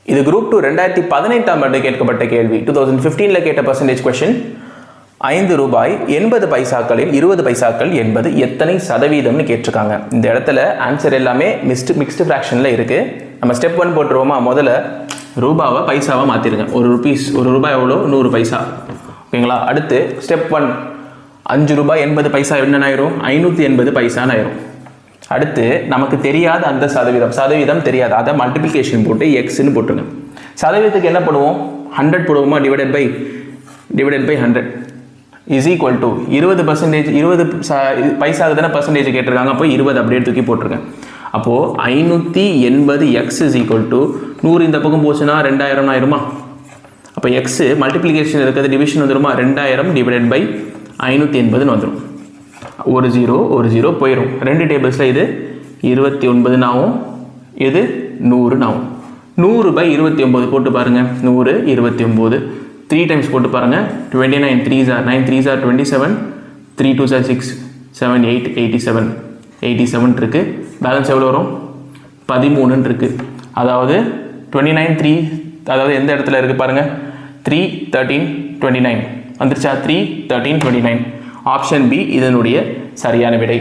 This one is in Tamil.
இது குரூப் 2 2018 ஆண்டு கேட்கப்பட்ட கேள்வி. 2015 கேட்ட பர்சன்டேஜ் கொஸ்டின். 5 ரூபாய் 80 பைசாக்களில் 20 பைசாக்கள் என்பது எத்தனை சதவீதம்னு கேட்டிருக்காங்க. இந்த இடத்துல ஆன்சர் எல்லாமே மிக்ஸ்டு ஃப்ராக்ஷனில் இருக்குது. நம்ம ஸ்டெப் 1 போட்டுருவோமா? முதல்ல ரூபாவை பைசாவை மாற்றிருங்க. ஒரு ரூபாய் எவ்வளோ? 100 பைசா. ஓகேங்களா? அடுத்து ஸ்டெப் 1 5 ரூபாய் 80 பைசா என்னென்ன ஆயிரும்? 580 பைசான்னு ஆயிரும். அடுத்து நமக்கு தெரியாத அந்த சதவீதம் தெரியாது, அதை மல்டிப்ளிகேஷன் போட்டு எக்ஸ்ன்னு போட்டுருங்க. சதவீதத்துக்கு என்ன பண்ணுவோம்? 100 போடுவோமா? Divided by 100 is equal to 20%. 20 பைசாவுக்கு தானே பர்சன்டேஜ் கேட்டிருக்காங்க, அப்போ 20 அப்படியே தூக்கி போட்டிருக்கேன். அப்போது 580 எக்ஸ் இஸ் ஈக்குவல் டு 100 இந்த பக்கம் போச்சுன்னா 2000 ஆயிருமா? அப்போ எக்ஸு மல்டிப்ளிகேஷன் இருக்கிறது டிவிஷன் வந்துடுமா? 2000 டிவைடட் பை 580 வந்துடும். ஒரு ஜீரோ போயிடும். 2 டேபிள்ஸில் இது 29 ஆகும், இது 100 ஆகும். 100 பை 29 போட்டு பாருங்கள். 100 29 3 டைம்ஸ் போட்டு பாருங்கள். 29 3s are 9 3s are 27 3 2s are 6 7 8 87 இருக்குது. பேலன்ஸ் எவ்வளோ வரும்? 13 இருக்குது. அதாவது 29 3, அதாவது எந்த இடத்துல இருக்குது பாருங்கள். 3 13 29 வந்துருச்சா? 3 13 29. ஆப்ஷன் பி இதனுடைய சரியான விடை.